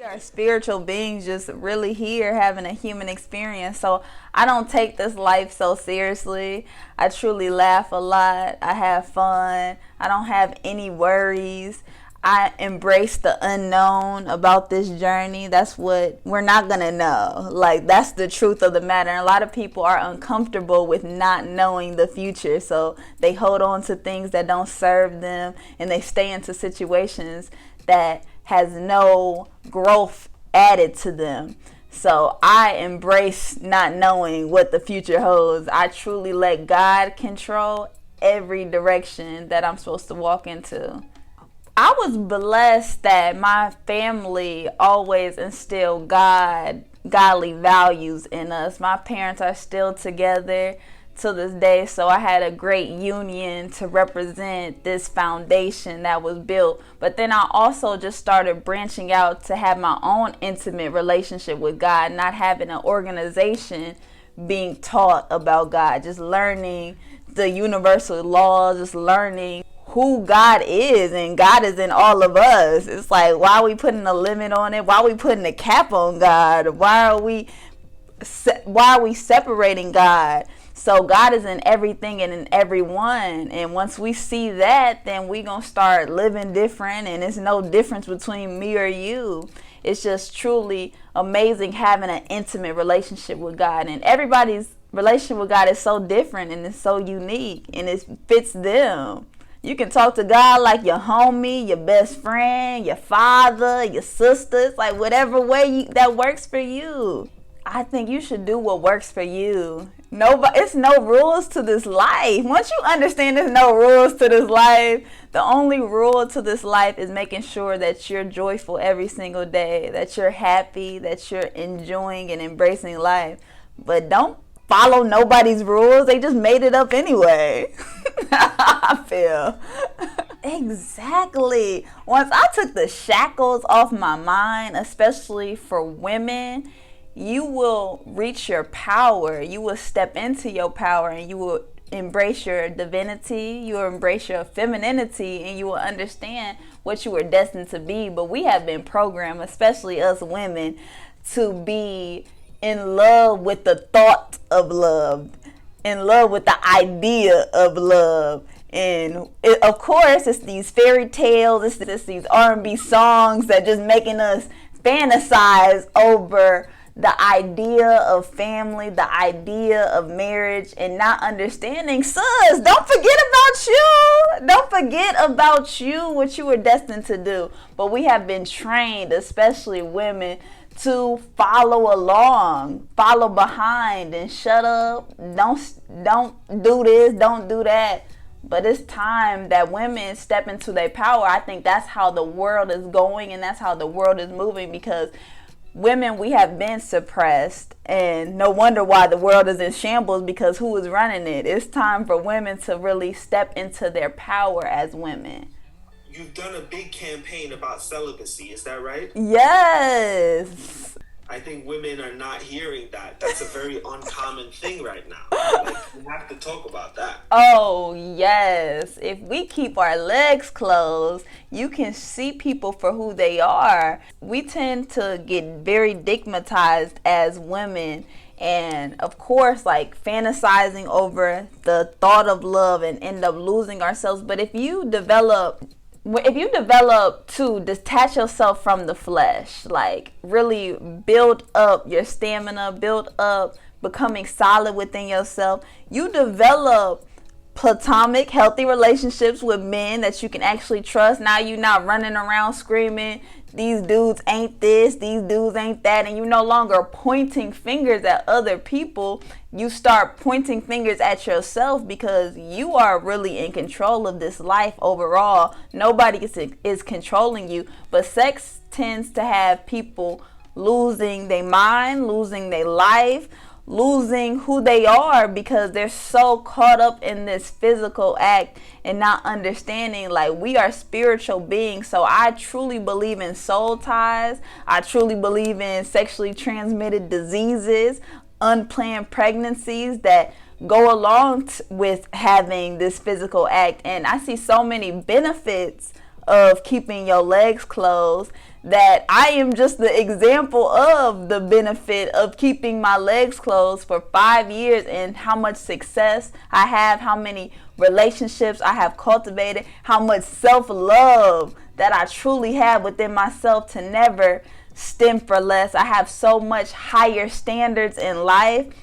are spiritual beings just really here having a human experience. So I don't take this life so seriously. I truly laugh a lot. I have fun. I don't have any worries. I embrace the unknown about this journey. That's what we're not going to know. Like, that's the truth of the matter. And a lot of people are uncomfortable with not knowing the future. So they hold on to things that don't serve them, and they stay into situations that has no growth added to them. So I embrace not knowing what the future holds. I truly let God control every direction that I'm supposed to walk into. I was blessed that my family always instilled godly values in us. My parents are still together to this day, so I had a great union to represent this foundation that was built. But then I also just started branching out to have my own intimate relationship with God, not having an organization being taught about God, just learning the universal laws, just learning who God is, and God is in all of us. It's like, why are we putting a limit on it? Why are we putting a cap on God? Why are we separating God? So God is in everything and in everyone. And once we see that, then we gonna start living different, and it's no difference between me or you. It's just truly amazing having an intimate relationship with God. And everybody's relationship with God is so different, and it's so unique, and it fits them. You can talk to God like your homie, your best friend, your father, your sister. It's like whatever way that works for you. I think you should do what works for you. It's no rules to this life. Once you understand there's no rules to this life, the only rule to this life is making sure that you're joyful every single day, that you're happy, that you're enjoying and embracing life. But don't follow nobody's rules. They just made it up anyway. I feel. Exactly. Once I took the shackles off my mind, especially for women, you will reach your power. You will step into your power, and you will embrace your divinity. You will embrace your femininity, and you will understand what you were destined to be. But we have been programmed, especially us women, to be in love with the thought of love, in love with the idea of love. And of course, it's these fairy tales, it's these R&B songs that just making us fantasize over the idea of family, the idea of marriage, and not understanding, sus, don't forget about you. Don't forget about you, what you were destined to do. But we have been trained, especially women, to follow along, follow behind, and shut up. Don't do this, don't do that. But it's time that women step into their power. I think that's how the world is going, and that's how the world is moving, because women, we have been suppressed, and no wonder why the world is in shambles, because who is running it? It's time for women to really step into their power as women. You've done a big campaign about celibacy, is that right? Yes. I think women are not hearing that. That's a very uncommon thing right now. Like, we have to talk about that. Oh, yes. If we keep our legs closed, you can see people for who they are. We tend to get very stigmatized as women, and of course, like, fantasizing over the thought of love and end up losing ourselves. But if you develop to detach yourself from the flesh, like really build up your stamina, build up becoming solid within yourself, you develop platonic, healthy relationships with men that you can actually trust. Now you're not running around screaming, these dudes ain't this, these dudes ain't that, and you're no longer pointing fingers at other people. You start pointing fingers at yourself, because you are really in control of this life overall. Nobody is controlling you, but sex tends to have people losing their mind, losing their life, losing who they are, because they're so caught up in this physical act and not understanding, like, we are spiritual beings. So I truly believe in soul ties. I truly believe in sexually transmitted diseases, unplanned pregnancies that go along with having this physical act. And I see so many benefits of keeping your legs closed that I am just the example of the benefit of keeping my legs closed for 5 years and how much success I have, how many relationships I have cultivated, how much self-love that I truly have within myself to never stem for less. I have so much higher standards in life.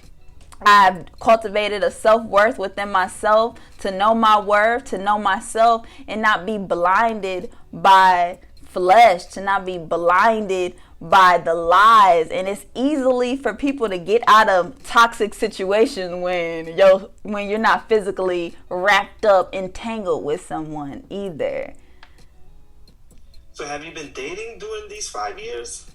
I've cultivated a self-worth within myself to know my worth, to know myself, and not be blinded by flesh, to not be blinded by the lies. And it's easily for people to get out of toxic situations when you're not physically wrapped up, entangled with someone either. So have you been dating during these 5 years?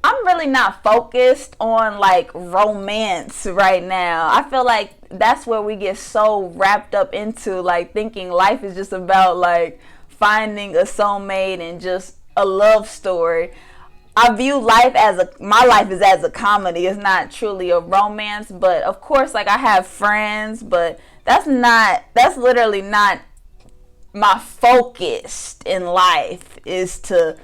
I'm really not focused on like romance right now. I feel like that's where we get so wrapped up into like thinking life is just about like finding a soulmate and just a love story. I view life my life is as a comedy. It's not truly a romance, but of course like I have friends, but that's literally not my focus in life, is to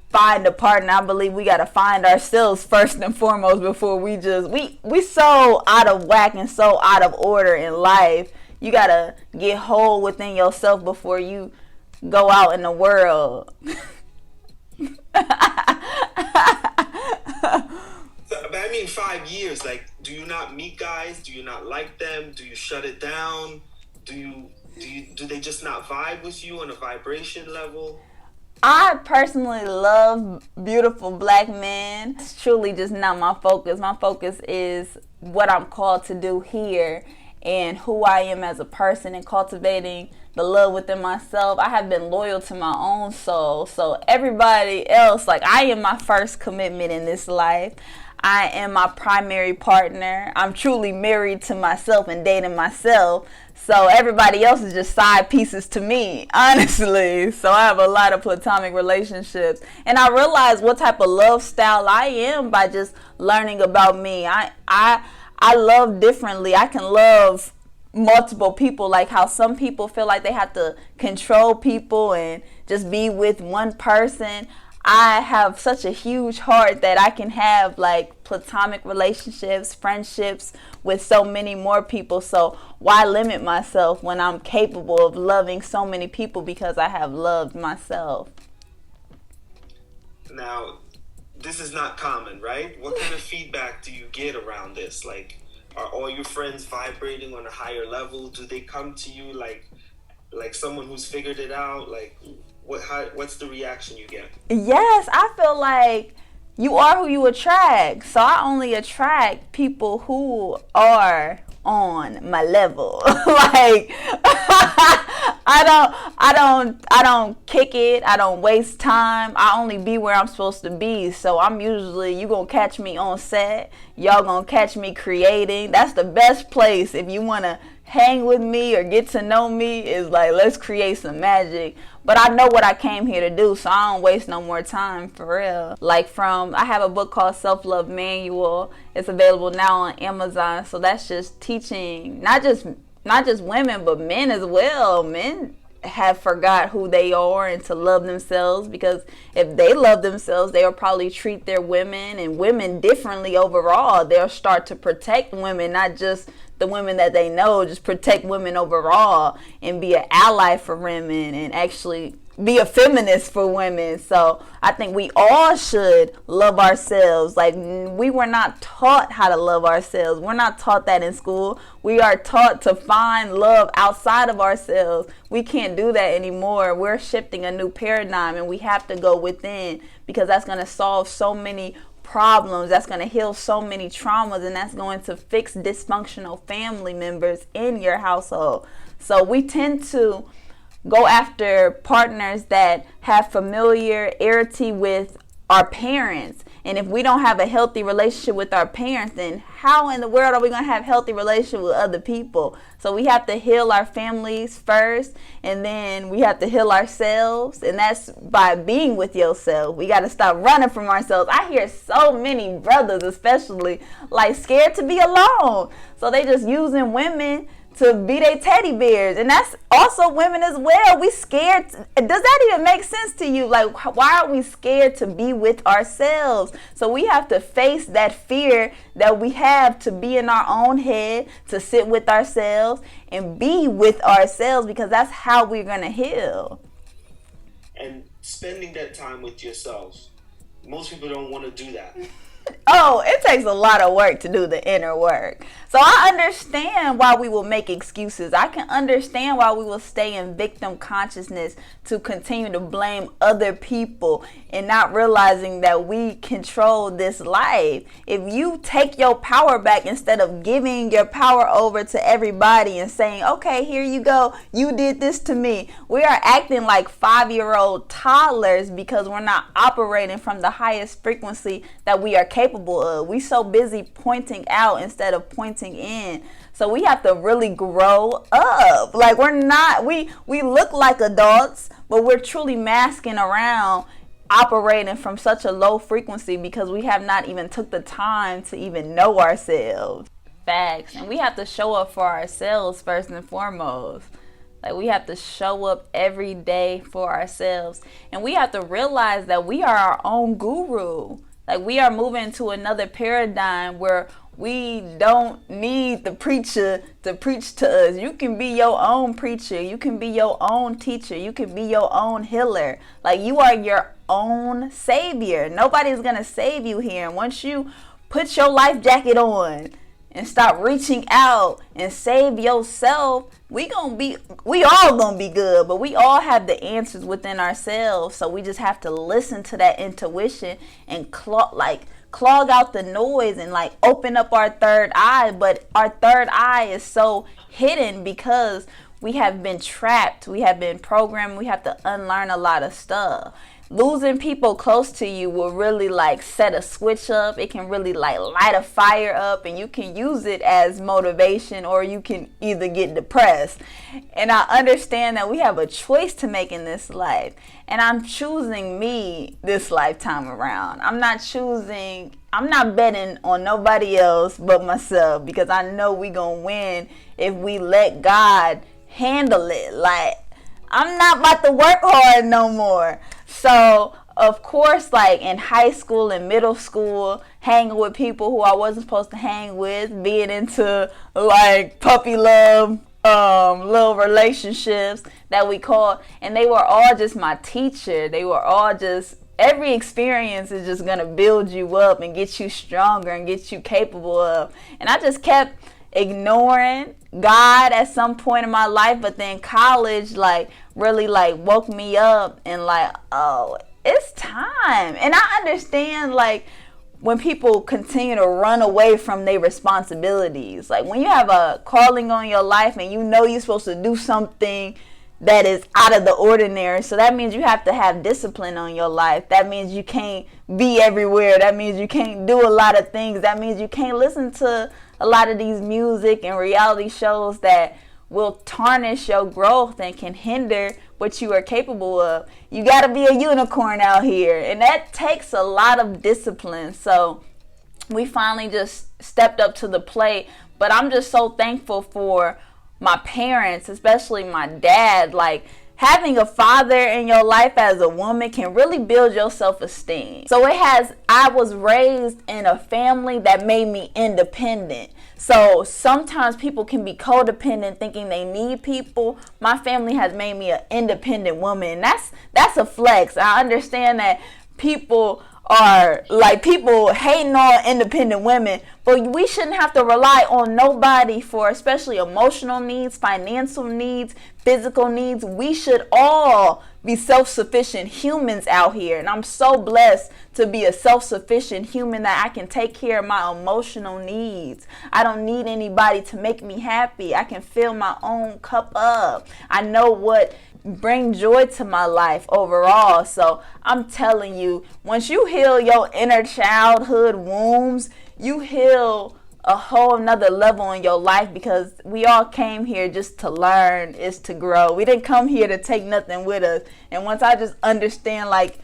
find a partner. I believe we got to find ourselves first and foremost before we so out of whack and so out of order in life. You got to get whole within yourself before you go out in the world. But I mean, 5 years, like, do you not meet guys? Do you not like them? Do you shut it down? Do they just not vibe with you on a vibration level? I personally love beautiful black men. It's truly just not my focus. My focus is what I'm called to do here and who I am as a person and cultivating the love within myself. I have been loyal to my own soul. So everybody else, like, I am my first commitment in this life. I am my primary partner. I'm truly married to myself and dating myself. So everybody else is just side pieces to me, honestly. So I have a lot of platonic relationships. And I realize what type of love style I am by just learning about me. I love differently. I can love multiple people, like how some people feel like they have to control people and just be with one person. I have such a huge heart that I can have like platonic relationships, friendships with so many more people. So why limit myself when I'm capable of loving so many people because I have loved myself? Now, this is not common, right? What kind of feedback do you get around this? Like, are all your friends vibrating on a higher level? Do they come to you like someone who's figured it out? Like, what's the reaction you get? Yes, I feel like you are who you attract. So I only attract people who are on my level. Like I don't kick it. I don't waste time. I only be where I'm supposed to be. So you gonna catch me on set. Y'all gonna catch me creating. That's the best place if you wanna hang with me or get to know me, is like, let's create some magic. But I know what I came here to do, so I don't waste no more time, for real. Like I have a book called Self-Love Manual. It's available now on Amazon. So that's just teaching not just women, but men as well. Men have forgot who they are and to love themselves, because if they love themselves, they'll probably treat their women and women differently overall. They'll start to protect women, not just the women that they know, just protect women overall and be an ally for women and actually be a feminist for women. So I think we all should love ourselves. Like, we were not taught how to love ourselves. We're not taught that in school. We are taught to find love outside of ourselves. We can't do that anymore. We're shifting a new paradigm, and we have to go within, because that's going to solve so many problems, that's going to heal so many traumas, and that's going to fix dysfunctional family members in your household. So we tend to go after partners that have familiarity with our parents. And if we don't have a healthy relationship with our parents, then how in the world are we going to have healthy relationship with other people? So we have to heal our families first, and then we have to heal ourselves. And that's by being with yourself. We got to stop running from ourselves. I hear so many brothers, especially, like, scared to be alone. So they just using women to be their teddy bears. And that's also women as well. We scared. Does that even make sense to you? Like, why are we scared to be with ourselves? So we have to face that fear that we have to be in our own head, to sit with ourselves and be with ourselves, because that's how we're going to heal. And spending that time with yourself, most people don't want to do that. Oh, it takes a lot of work to do the inner work. So I understand why we will make excuses. I can understand why we will stay in victim consciousness to continue to blame other people and not realizing that we control this life. If you take your power back instead of giving your power over to everybody and saying, okay, here you go, you did this to me. We are acting like 5-year-old toddlers because we're not operating from the highest frequency that we are capable of. We so busy pointing out instead of pointing in. So we have to really grow up. Like, we look like adults, but we're truly masking around, operating from such a low frequency because we have not even took the time to even know ourselves. Facts. And we have to show up for ourselves first and foremost. Like, we have to show up every day for ourselves. And we have to realize that we are our own guru. Like, we are moving to another paradigm where we don't need the preacher to preach to us. You can be your own preacher. You can be your own teacher. You can be your own healer. Like, you are your own savior. Nobody's going to save you here. And once you put your life jacket on and stop reaching out and save yourself, we all gonna be good. But we all have the answers within ourselves. So we just have to listen to that intuition and clog out the noise and like open up our third eye. But our third eye is so hidden because we have been trapped. We have been programmed. We have to unlearn a lot of stuff. Losing people close to you will really like set a switch up. It can really like light a fire up, and you can use it as motivation, or you can either get depressed. And I understand that we have a choice to make in this life, and I'm choosing me this lifetime around. I'm not betting on nobody else but myself, because I know we gonna win if we let God handle it. Like, I'm not about to work hard no more. So, of course, like in high school and middle school, hanging with people who I wasn't supposed to hang with, being into like puppy love, little relationships that we call, and they were all just my teacher. They were all just, every experience is just going to build you up and get you stronger and get you capable of. And I just kept ignoring God at some point in my life, but then college like really like woke me up and like, oh, it's time. And I understand like when people continue to run away from their responsibilities, like when you have a calling on your life and you know you're supposed to do something that is out of the ordinary, so that means you have to have discipline on your life. That means you can't be everywhere. That means you can't do a lot of things. That means you can't listen to a lot of these music and reality shows that will tarnish your growth and can hinder what you are capable of. You got to be a unicorn out here, and that takes a lot of discipline. So we finally just stepped up to the plate. But I'm just so thankful for my parents, especially my dad. Like, having a father in your life as a woman can really build your self-esteem. So I was raised in a family that made me independent. So sometimes people can be codependent, thinking they need people. My family has made me an independent woman. That's a flex. I understand that people hating on independent women, but we shouldn't have to rely on nobody for especially emotional needs, financial needs, physical needs. We should all be self-sufficient humans out here, and I'm so blessed to be a self-sufficient human that I can take care of my emotional needs. I don't need anybody to make me happy. I can fill my own cup up. I know what bring joy to my life overall. So I'm telling you, once you heal your inner childhood wounds, you heal a whole nother level in your life, because we all came here just to learn, is to grow. We didn't come here to take nothing with us. And once I just understand like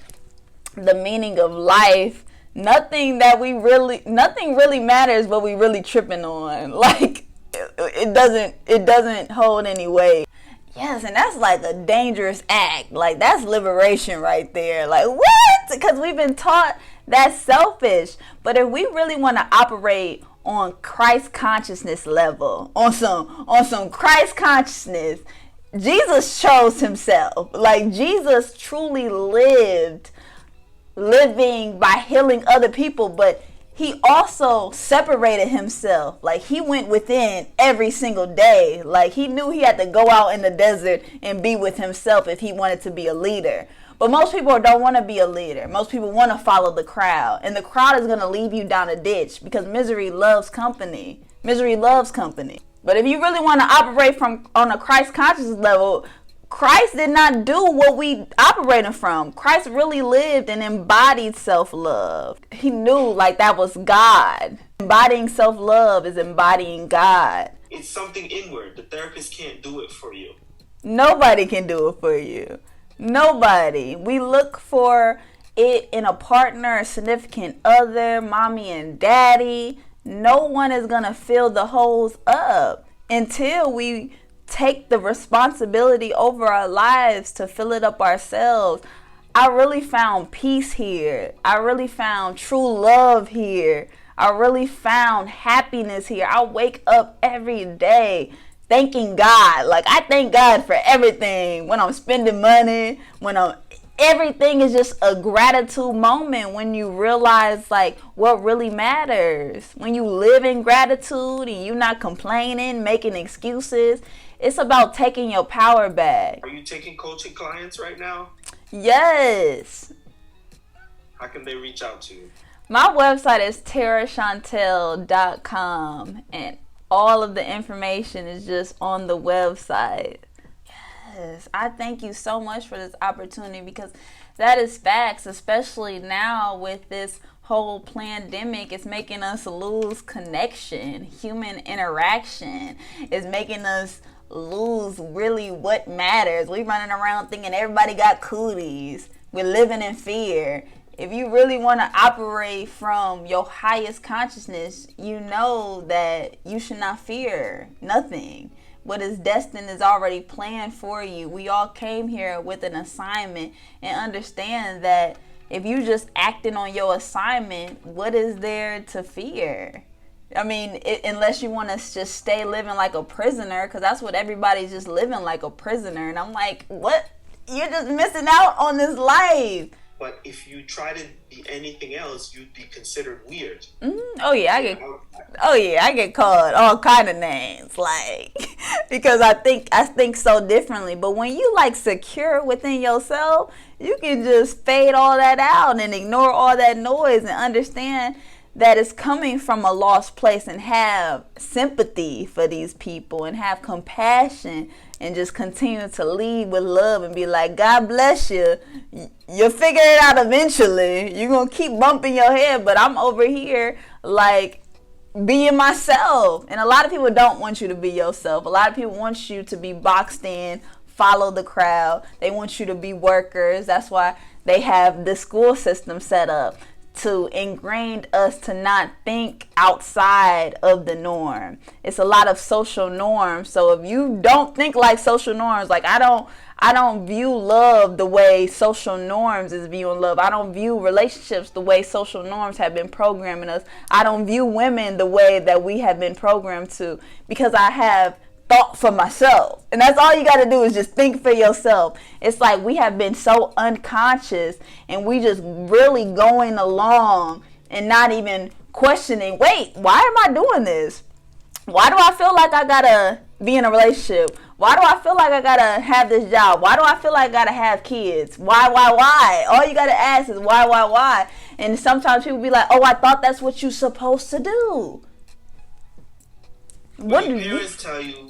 the meaning of life, nothing really matters what we really tripping on. Like, it doesn't hold any weight. Yes, and that's like a dangerous act. Like, that's liberation right there. Like, what? Because we've been taught that's selfish. But if we really want to operate on Christ consciousness level, on some Christ consciousness, Jesus chose himself. Like, Jesus truly living by healing other people, but he also separated himself. Like, he went within every single day. Like, he knew he had to go out in the desert and be with himself if he wanted to be a leader. But most people don't want to be a leader. Most people want to follow the crowd. And the crowd is going to leave you down a ditch, because misery loves company. Misery loves company. But if you really want to operate on a Christ consciousness level, Christ did not do what we operating from. Christ really lived and embodied self-love. He knew, like, that was God. Embodying self-love is embodying God. It's something inward. The therapist can't do it for you. Nobody can do it for you. Nobody. We look for it in a partner, a significant other, mommy and daddy. No one is going to fill the holes up until we take the responsibility over our lives to fill it up ourselves. I really found peace here. I really found true love here. I really found happiness here. I wake up every day thanking God. Like, I thank God for everything. When I'm spending money, everything is just a gratitude moment when you realize, like, what really matters. When you live in gratitude and you're not complaining, making excuses. It's about taking your power back. Are you taking coaching clients right now? Yes. How can they reach out to you? My website is terachantelle.com, and all of the information is just on the website. Yes. I thank you so much for this opportunity, because that is facts, especially now with this whole pandemic. It's making us lose connection. Human interaction is making us lose really what matters. We running around thinking everybody got cooties. We're living in fear. If you really want to operate from your highest consciousness, you know that you should not fear nothing. What is destined is already planned for you. We all came here with an assignment, and understand that if you just acting on your assignment, what is there to fear? I mean, unless you want to just stay living like a prisoner, because that's what everybody's just living, like a prisoner. And I'm like, what? You're just missing out on this life. But if you try to be anything else, you'd be considered weird. Oh yeah, I get called all kind of names, like, because I think so differently. But when you, like, secure within yourself, you can just fade all that out and ignore all that noise and understand that is coming from a lost place, and have sympathy for these people and have compassion, and just continue to lead with love and be like, God bless you. You'll figure it out eventually. You're going to keep bumping your head, but I'm over here, like, being myself. And a lot of people don't want you to be yourself. A lot of people want you to be boxed in, follow the crowd. They want you to be workers. That's why they have the school system set up, to ingrain us to not think outside of the norm. It's a lot of social norms. So if you don't think like social norms, like, I don't view love the way social norms is viewing love. I don't view relationships the way social norms have been programming us. I don't view women the way that we have been programmed to, because I have thought for myself. And that's all you got to do, is just think for yourself. It's like we have been so unconscious, and we just really going along and not even questioning, wait, why am I doing this? Why do I feel like I gotta be in a relationship? Why do I feel like I gotta have this job? Why do I feel like I gotta have kids? Why? All you gotta ask is why? And sometimes people be like, oh, I thought that's what you're supposed to do. What your parents tell you,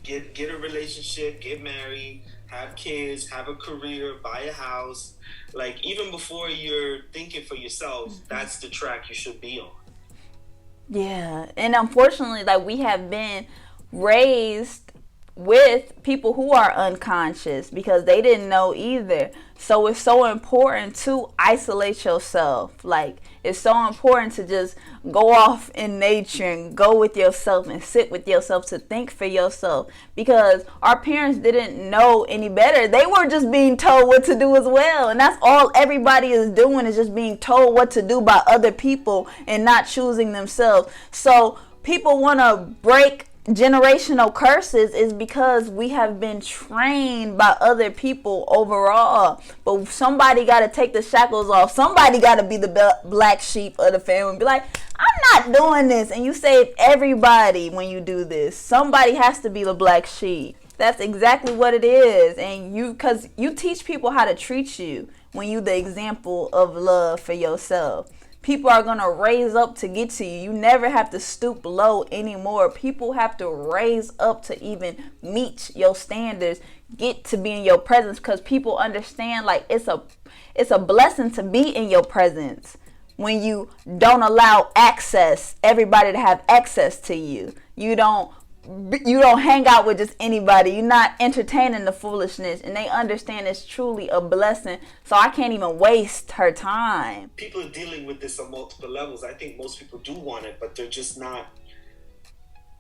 get a relationship, get married, have kids, have a career, buy a house. Like, even before you're thinking for yourself, that's the track you should be on. Yeah, and unfortunately, like, we have been raised with people who are unconscious because they didn't know either. So it's so important to isolate yourself. Like, it's so important to just go off in nature and go with yourself and sit with yourself to think for yourself, because our parents didn't know any better. They were just being told what to do as well, and that's all everybody is doing, is just being told what to do by other people and not choosing themselves. So people want to break generational curses is because we have been trained by other people overall. But somebody got to take the shackles off. Somebody got to be the black sheep of the family and be like, I'm not doing this. And you save everybody when you do this. Somebody has to be the black sheep. That's exactly what it is. And because you teach people how to treat you when you the example of love for yourself. People are going to raise up to get to you. You never have to stoop low anymore. People have to raise up to even meet your standards, get to be in your presence, because people understand, like, it's a blessing to be in your presence when you don't allow everybody to have access to you. You don't hang out with just anybody. You're not entertaining the foolishness, and they understand it's truly a blessing. So I can't even waste her time. People are dealing with this on multiple levels. I think most people do want it, but they're just not.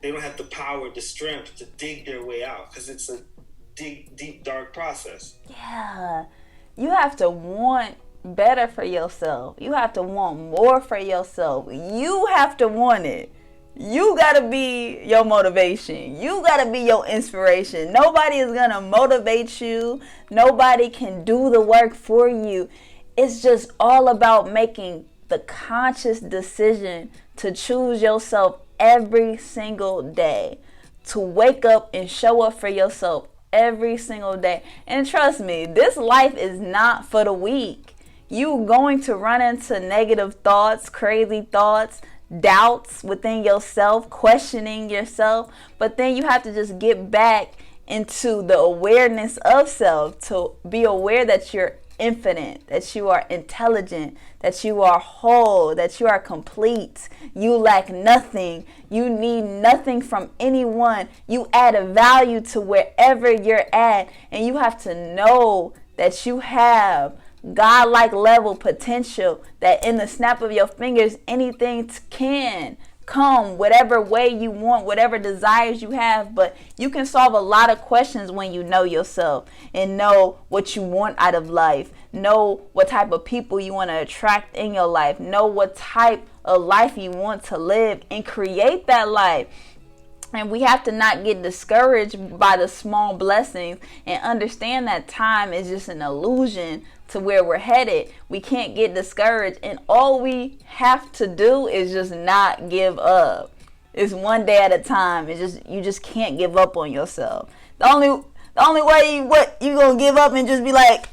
They don't have the power, the strength to dig their way out, because it's a deep, dark process. Yeah, you have to want better for yourself. You have to want more for yourself. You have to want it. You gotta be your motivation. You gotta be your inspiration. Nobody is gonna motivate you. Nobody can do the work for you. It's just all about making the conscious decision to choose yourself every single day. To wake up and show up for yourself every single day. And trust me, this life is not for the weak. You're going to run into negative thoughts, crazy thoughts, doubts within yourself, questioning yourself, but then you have to just get back into the awareness of self, to be aware that you're infinite, that you are intelligent, that you are whole, that you are complete, you lack nothing, you need nothing from anyone, you add a value to wherever you're at, and you have to know that you have God-like level potential, that in the snap of your fingers, anything can come whatever way you want, whatever desires you have. But you can solve a lot of questions when you know yourself and know what you want out of life, know what type of people you want to attract in your life, know what type of life you want to live, and create that life. And we have to not get discouraged by the small blessings and understand that time is just an illusion to where we're headed. We can't get discouraged, and all we have to do is just not give up. It's one day at a time. You just can't give up on yourself. The only way you gonna give up and just be like,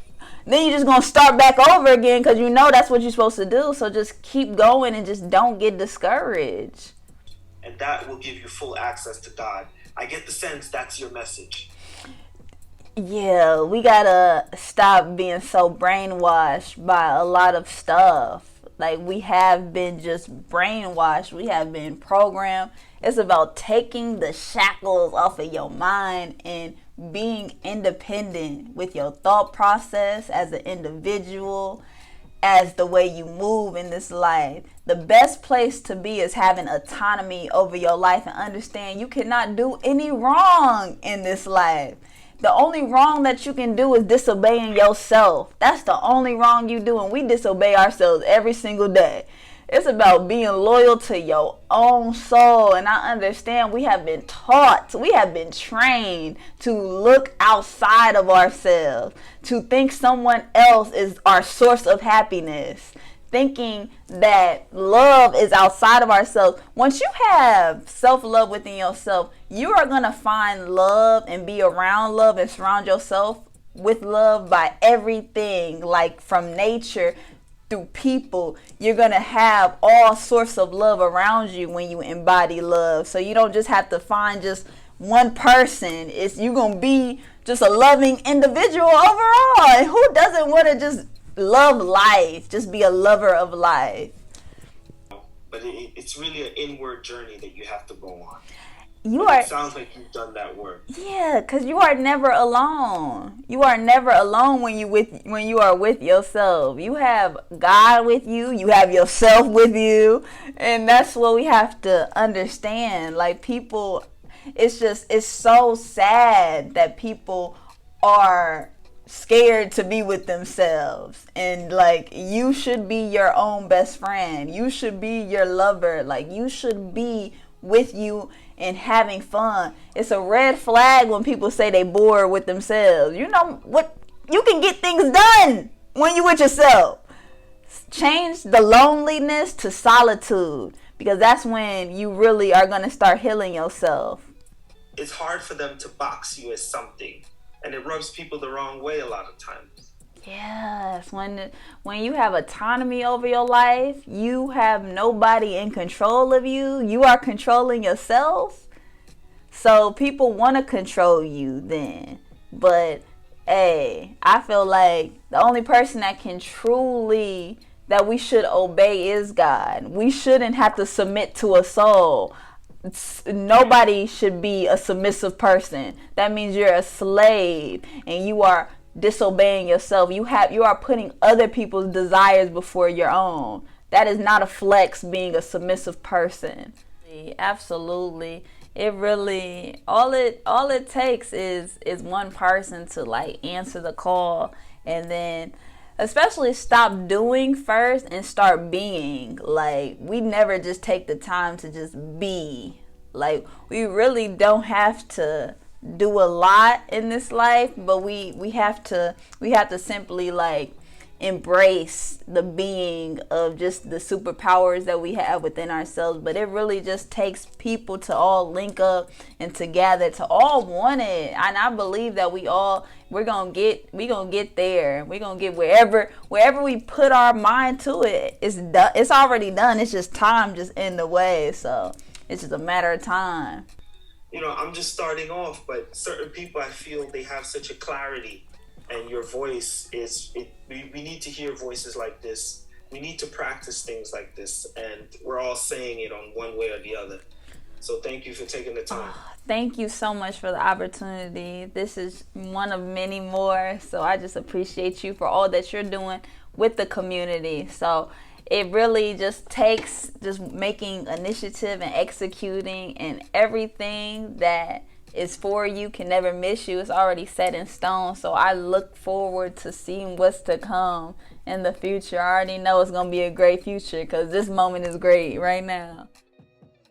then you're just gonna start back over again, because you know that's what you're supposed to do. So just keep going and just don't get discouraged. And that will give you full access to God. I get the sense that's your message. Yeah, we gotta stop being so brainwashed by a lot of stuff. Like, we have been just brainwashed. We have been programmed. It's about taking the shackles off of your mind and being independent with your thought process as an individual, as the way you move in this life. The best place to be is having autonomy over your life and understand you cannot do any wrong in this life. The only wrong that you can do is disobeying yourself. That's the only wrong you do, and we disobey ourselves every single day. It's about being loyal to your own soul. And I understand we have been taught, we have been trained to look outside of ourselves, to think someone else is our source of happiness, thinking that love is outside of ourselves. Once you have self-love within yourself, you are going to find love and be around love and surround yourself with love by everything, like from nature through people. You're going to have all sorts of love around you when you embody love. So you don't just have to find just one person. You're going to be just a loving individual overall. And who doesn't want to just love life, just be a lover of life? But it's really an inward journey that you have to go on. you And it are, sounds like you've done that work. yeah, because you are never alone. You are never alone when you are with yourself. You have God with you. You have yourself with you, and that's what we have to understand. Like people, it's so sad that people are scared to be with themselves, and like you should be your own best friend. You should be your lover. Like you should be with you and having fun. It's a red flag when people say they bored with themselves. You know what? You can get things done when you with yourself. Change the loneliness to solitude, because that's when you really are going to start healing yourself. It's hard for them to box you as something, and it rubs people the wrong way a lot of times. Yes, when you have autonomy over your life, you have nobody in control of you. You are controlling yourself. So people want to control you then. But hey, I feel like the only person that can truly that we should obey is God. We shouldn't have to submit to a soul. Nobody should be a submissive person. That means you're a slave and you are disobeying yourself. You are putting other people's desires before your own. That is not a flex, being a submissive person. Absolutely. It really all it takes is one person to like answer the call, and then especially stop doing first and start being. Like we never just take the time to just be. Like we really don't have to do a lot in this life, but we have to simply like embrace the being of just the superpowers that we have within ourselves. But it really just takes people to all link up and together to all want it. And I believe that we're gonna get there. We're gonna get wherever we put our mind to it. It's done. It's already done. It's just time just in the way. So it's just a matter of time. I'm just starting off, but certain people, I feel they have such a clarity, and your voice we need to hear voices like this. We need to practice things like this, and we're all saying it on one way or the other. So thank you for taking the time. Thank you so much for the opportunity. This is one of many more. So I just appreciate you for all that you're doing with the community. So it really just takes just making initiative and executing, and everything that is for you can never miss you. It's already set in stone. So I look forward to seeing what's to come in the future. I already know it's going to be a great future because this moment is great right now.